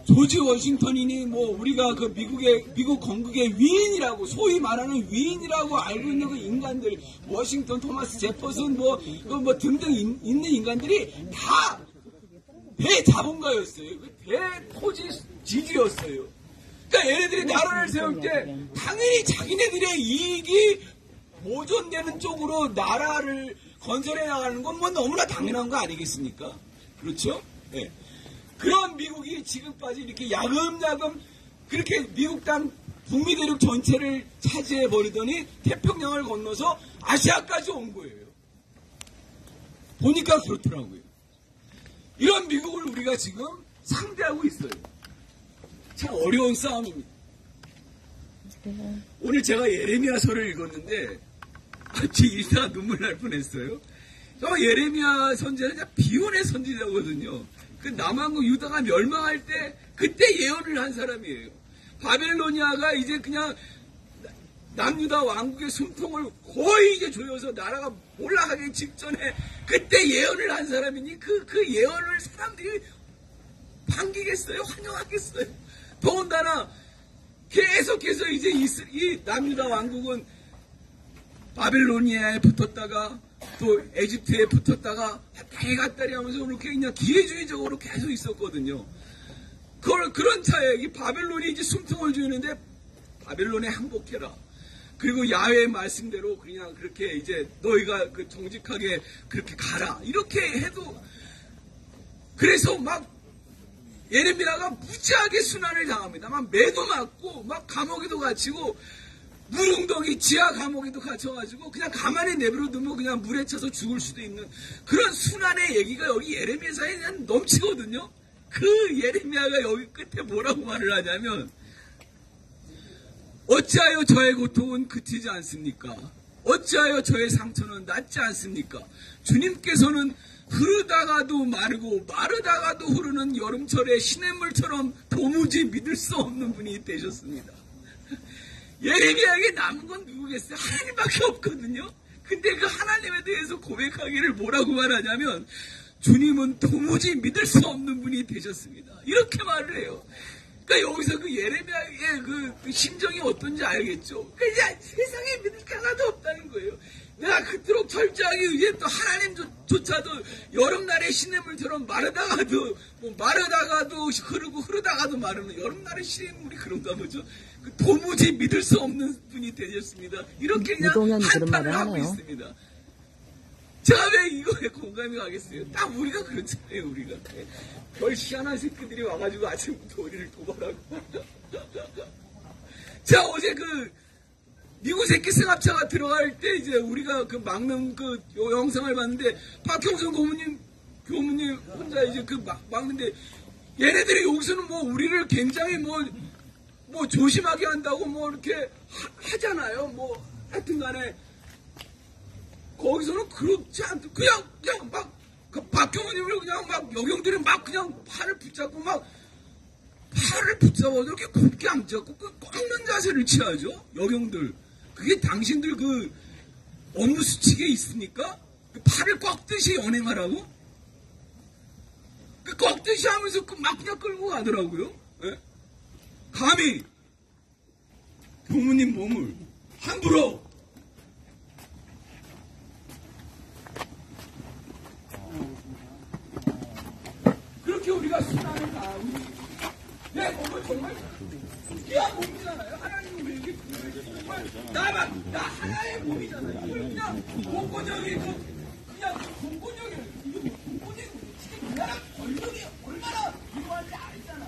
조지 워싱턴이니 뭐 우리가 그 미국 건국의 위인이라고 소위 말하는 위인이라고 알고 있는 그 인간들 워싱턴, 토마스 제퍼슨 뭐 등등 있는 인간들이 다 대자본가였어요. 대토지 지주였어요. 그러니까 얘네들이 나라를 세울 때 당연히 자기네들의 이익이 모전되는 쪽으로 나라를 건설해 나가는 건 뭐 너무나 당연한 거 아니겠습니까? 그렇죠? 네. 그런 미국이 지금까지 이렇게 야금야금 그렇게 미국 땅 북미 대륙 전체를 차지해 버리더니 태평양을 건너서 아시아까지 온 거예요. 보니까 그렇더라고요. 이런 미국을 우리가 지금 상대하고 있어요. 참 어려운 싸움입니다. 오늘 제가 예레미야서를 읽었는데 제 읽다가 눈물 날 뻔했어요. 저 예레미야 선지자는 비운의 선지자거든요. 그 남한국 유다가 멸망할 때 그때 예언을 한 사람이에요. 바벨로니아가 이제 그냥 남유다 왕국의 숨통을 거의 이제 조여서 나라가 올라가기 직전에 그때 예언을 한 사람이니 그 예언을 사람들이 반기겠어요? 환영하겠어요? 더군다나 계속해서 이제 이 남유다 왕국은 바벨로니아에 붙었다가 또 에집트에 붙었다가 왔다리 갔다리 하면서 그렇게 그냥 기회주의적으로 계속 있었거든요. 그런 차에 이 바벨론이 이제 숨통을 조이는데 바벨론에 항복해라. 그리고 야훼의 말씀대로 그냥 그렇게 이제 너희가 그 정직하게 그렇게 가라. 이렇게 해도 그래서 막 예레미야가 무지하게 순환을 당합니다. 막 매도 맞고 막 감옥에도 갇히고 물웅덩이 지하 감옥에도 갇혀가지고 그냥 가만히 내버려 두면 그냥 물에 차서 죽을 수도 있는 그런 순환의 얘기가 여기 예레미야서에 그냥 넘치거든요. 그 예레미야가 여기 끝에 뭐라고 말을 하냐면 어찌하여 저의 고통은 그치지 않습니까? 어찌하여 저의 상처는 낫지 않습니까? 주님께서는 흐르다가도 마르고 마르다가도 흐르는 여름철의 시냇물처럼 도무지 믿을 수 없는 분이 되셨습니다. 예레미야에게 남은 건 누구겠어요? 하나님밖에 없거든요. 근데 그 하나님에 대해서 고백하기를 뭐라고 말하냐면 주님은 도무지 믿을 수 없는 분이 되셨습니다. 이렇게 말을 해요. 그러니까 여기서 그 예레미야의 그 심정이 어떤지 알겠죠? 그러니까 세상에 믿을 게 하나도 없다는 거예요. 내가 그토록 철저하게 이제 또 하나님조차도 여름날의 시냇물처럼 마르다가도 흐르고 흐르다가도 마르는 여름날의 시냇물이 그런가 보죠. 도무지 믿을 수 없는 분이 되셨습니다. 이렇게 그냥 한탄을 하고 있습니다. 제가 왜 이거에 공감이 가겠어요? 딱 우리가 그렇잖아요. 우리가 별 희한한 새끼들이 와가지고 아침부터 우리를 도발하고 제가 어제 그 미국 새끼 승합차가 들어갈 때 이제 우리가 그 막는 그 영상을 봤는데 박형선 교무님 혼자 이제 그 막는데 얘네들이 여기서는 뭐 우리를 굉장히 뭐 조심하게 한다고 뭐 이렇게 하잖아요. 뭐 하여튼 간에 거기서는 그렇지 않다. 그냥 막 그 박경호님을 그냥 막 여경들이 막 그냥 팔을 붙잡고 이렇게 곱게 안 잡고 그 꺾는 자세를 취하죠. 여경들. 그게 당신들 그 업무 수칙에 있습니까? 그 팔을 꺾듯이 연행하라고? 그 꺾듯이 하면서 막 그냥 끌고 가더라고요. 예? 감히 교무님 몸을 함부로 그렇게 우리가 신앙을 내 몸을 정말 귀한 몸이잖아요. 하나님 우리에게 정말 나 하나의 몸이잖아요. 그냥 공고적인 그냥 공고적인 이거 공고적인 그 나라 권력이 얼마나 필요한지 알잖아.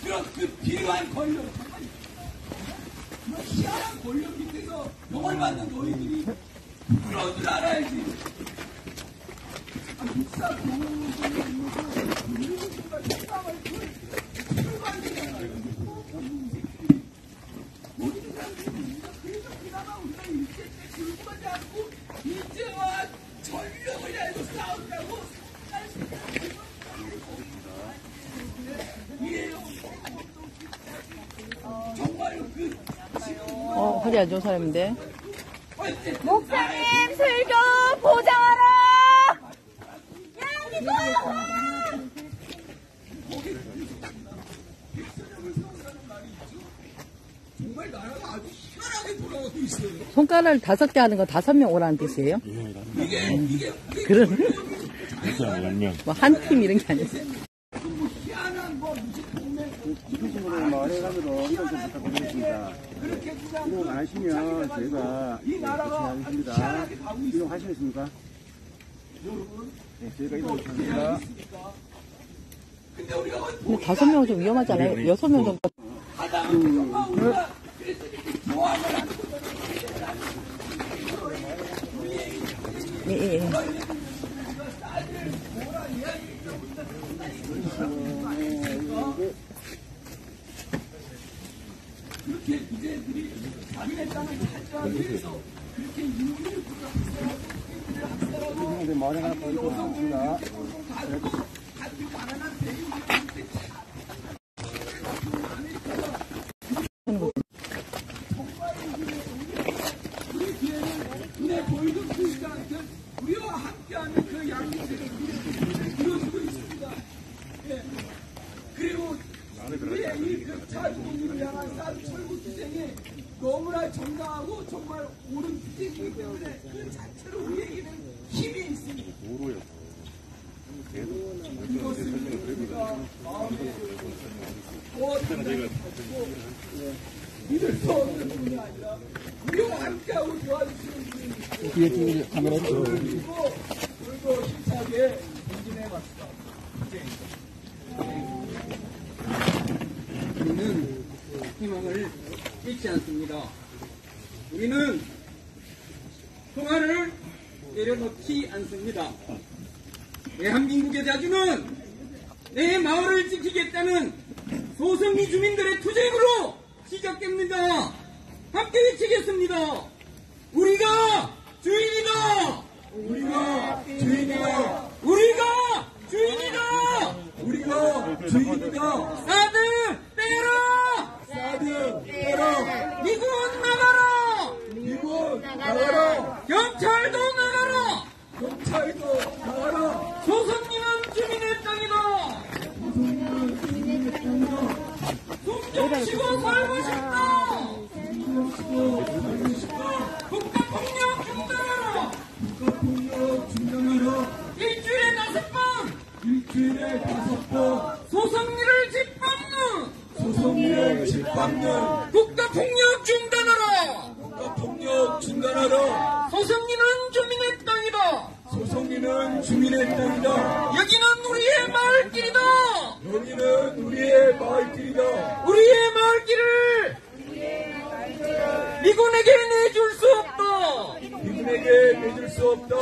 그런 그 필요한 권력 정말 그런 희한한 권력 밑에서 영을 받는 너희들이 그런 줄 알아야지. 목사 교훈을 정말 세상을 모든 사람들이 그래서 그나마 우리가 일제 때 불구하지 않고 일제와 전력을 내고 싸운다고 정말 그 허리 안 좋은 사람인데. 목사님 설교 보장하라. 정말 나라가 아주 희한하게 돌아가고 있어요. 손가락을 5개 하는 건 5명 오라는 뜻이에요? 이게 그런, 몇 뭐, 한 팀 이런 게 아니에요. 희한한 뭐 중심으로 마을에 가서도 이런 좀 부탁드리겠습니다. 이용 안 하시면 저희가 진행하겠습니다. 이용 하시겠습니까? 네, 저희가 이동하겠습니다. 근데 우리가 근데 5명은 좀 위험하지 않아요? 6명 정도. 예, 예, 예. 그렇게 이제들이 자기네 땅을 차지하기 위해서 그렇게 인구를 이제 마을에 가서 이동하겠습니다. 눈에 보이던 크리스찬한테 우리와 함께하는 그 양육들을 이루어지고 있습니다. 예. 그리고 우리의 이그 자주국민을 향한 싼 철구 투쟁이 너무나 정당하고 정말 옳은 투쟁이기 때문에 그 자체로 우리에게는 힘이 있습니다. 이것을 우리가 마음에 믿을 수 없는 분이 아니라 우리와 함께하고 도와주시는 분이 뒤에 찍는 카메라 좀. 그리고 힘차게 전진해 봤습니다. 우리는 희망을 잃지 않습니다. 우리는 평화를 내려놓지 않습니다. 대한민국의 자주는 내 마을을 지키겠다는 소성리 주민들의 투쟁으로 시작됩니다. 함께 외치겠습니다. 우리가 주인이다. 우리가 주인이다. 우리가 주인이다. 우리가 주인이다. 사드 때라. 사드 때라. 미군 나가라. 미군 나가라. 경찰도 나가라. 경찰도 나가라. 조선님은 주민의 땅이다. 숨좀 쉬고 살고 싶다. 국가폭력 중단하라. 국가폭력 중단하라. 일주일에 5번. 일주일에 5번. 소성리를 짓밟는. 소성리를 짓밟는. 국가폭력 중단하라. 국가폭력 중단하라. 소성리는 주민의 땅이다. 소성리는 주민의 땅이다. 여기는 우리의 마을길이다. 여기는 우리의 마을길이다. 우리의 마을길을 미군에게 내줄 수 없다. 미군에게 내줄 수 없다.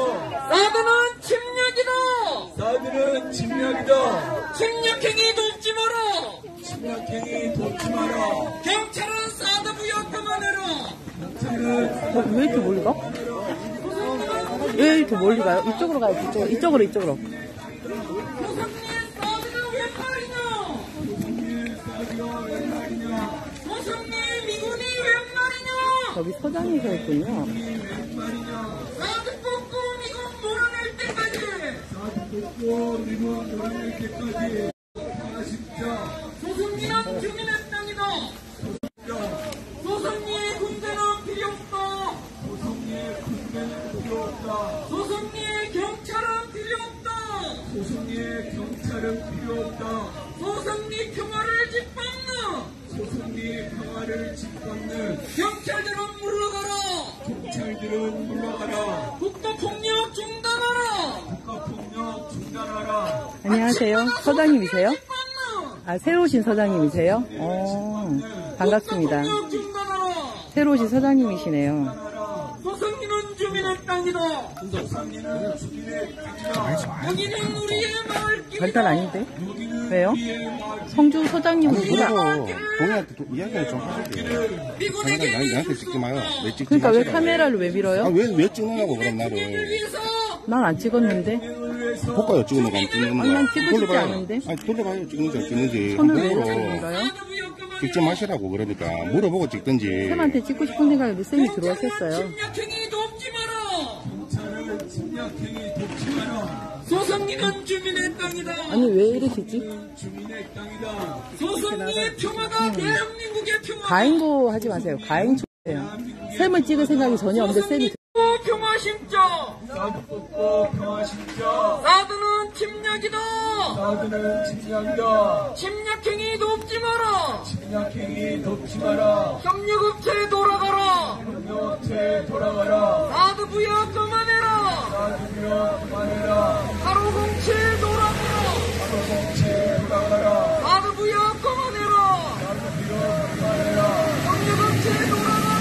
사드는 침략이다. 사드는 침략이다. 침략행위 돕지 마라. 침략행위 돕지 마라. 경찰은 사드 부여 그만해라. 경찰은 왜 이렇게 멀리 가? 왜 이렇게 멀리 가요? 이쪽으로 가요, 이쪽으로. 이쪽으로. 조선리의 사드는 왜 말이냐? 조선리의 미군이 왜 말이냐? 저기 서장이가 있군요. 사드 뽑고 미군 몰아낼 때까지. 사드 뽑고 미군 몰아낼 때까지. 하십자. 조선리는 주민의 소성리의 평화를 짓밟는 경찰들은 물러가라. 경찰들은 물러가라. 국가폭력 중단하라. 국가폭력 중단하라. 안녕하세요. 서장님이세요? 아, 새로 오신 서장님이세요? 반갑습니다. 국가폭력 중단하라. 새로 오신 서장님이시네요. 소성리는 주민의 땅이다. 소성리는 주민의 땅이다. 여기는 우리의 마을 길이다. 발달 아닌데? 왜요? 성주 서장님은 누구야? 동해한테 이야기를 좀 하실게요. 미군에게 나한테 찍지 마요. 왜 찍지 그러니까 왜 마시라고. 카메라를 왜 밀어요? 왜 찍느냐고, 그럼 나를. 난 안 찍었는데. 볼까요? 찍는 거 안 찍는 거. 아니, 난 찍고 싶지 돌려봐요. 않은데. 아니, 돌려봐요. 찍는지 안 찍는지. 손을 왜 한번 이렇게 물어. 밀어요? 찍지 마시라고, 그러니까. 물어보고 찍든지. 쌤한테 찍고 싶은 생각에 쌤이 들어오셨어요. 침략행위 돕지 마라. 경찰은 침략행위 돕지 마라. 소성리는 주민의 땅이다. 아니, 왜 이러시지? 주민의 땅이다. 소성리의 평화가 대한민국의 평화. 가행고 하지 마세요. 가행 주세요. 쌤을 찍을 생각이 전혀 없는데 쌤이 평화 심자. 사드폭포 평화심자. 사드는 침략이다. 사드는 침략이다. 침략행위 돕지 마라. 침략행위 돕지 마라. 협력업체에 돌아가라. 협력업체에 돌아가라. 사드 부여 그만해라. 사드부여 그만해라. 8507 돌아가라. 사도공체에 돌아가라. 사드 부여 그만해라. 사드부여 그만해라. 협력업체에 돌아가라.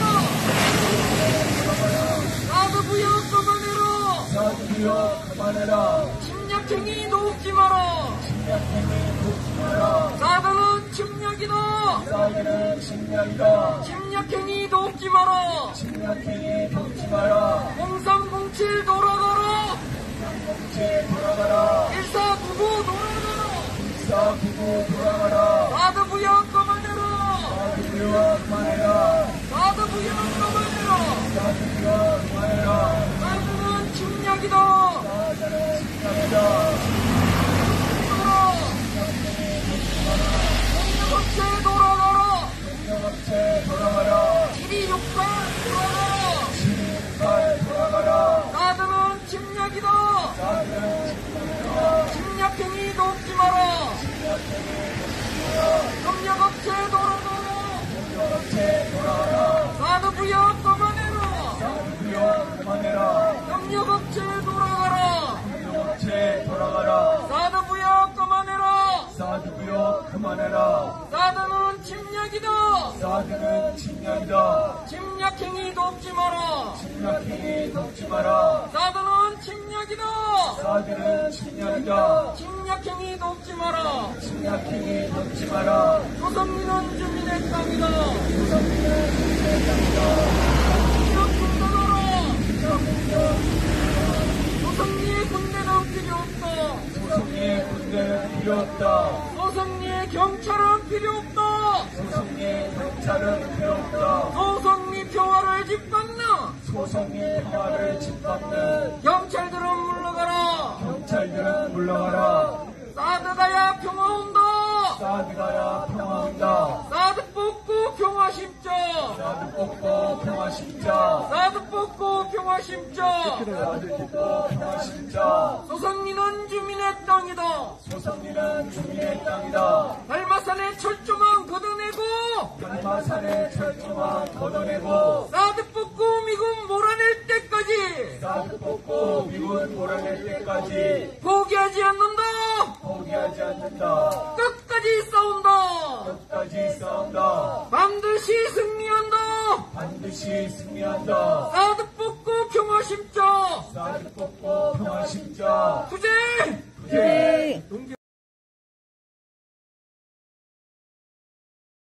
사드 부여 그만해라. 사드부여 그만해라. 침략행위 돕지 마라. 침략행위 돕지 마라. 사드는 침략이다. 사드는 침략이다. 침략행위 돕지 마라. 침략행위 돕지 마라. 0307 돌아가라. 공체에 돌아가라. 1499 돌아가라. 1499 돌아가라. 사드 부여 그만해라. 사드부여 그만해라. 사드 부여 그만해라. 사드부여 그만해라. 사드는 침략이다. 사드는 침략이다. 협력업체에 돌아가라. 협력업체에 돌아가라. 7268 돌아가라. 7268 돌아가라. 사드는 침략이다. 사드는 침략이다. 침략행위 돕지 마라. 협력업체에 돌아가라. 협력업체에 돌아가라. 사드 부여 그만해라. 사드부여 그만해라. 협력업체에 돌아가라. 협력업체에 돌아가라. 사드 부여 그만해라. 사드부여 그만해라. 사드는 침략이다. 사드는 침략이다. 침략행위 돕지 마라. 침략행위 돕지 마라. 사드는 침략이다. 사드는 침략이다. 침략행위 돕지 마라. 침략행위 돕지 마라. 소성리는 주민의 땅이다. 소성리는 주민의 땅이다. 공격 중단하라. 소성리의 군대는 필요 없다. 소성리의 군대는 필요 없다. 소성리의 경찰은 필요 없다. 소성리의 경찰은 필요 없다. 소성리 평화를 짓밟나. 소성리 평화를 짓밟는 경찰들은 물러가라. 경찰들은 물러가라. 사드가야 평화 온다. 사드가야 평화 온다. 사드 뽑고 평화 심자. 사드 뽑고 평화 심자. 사드 뽑고 평화 심자. 사드 뽑고 평화 심자. 소성리는 주민의 땅이다. 소성리는 주민의 땅이다. 달마산의 철조망 걷어내고. 달마산의 철조망 걷어내고. 사드 뽑고 미군 몰아낼 때까지. 사드 뽑고 미군 몰아낼 때까지 포기하지 않는다. 포기하지 않는다. 끝까지 싸운다. 끝까지 싸운다. 반드시 승리한다. 반드시 승리한다. 사드 뽑고 평화 심자. 사드 뽑고 평화 심자. 투쟁. 투쟁.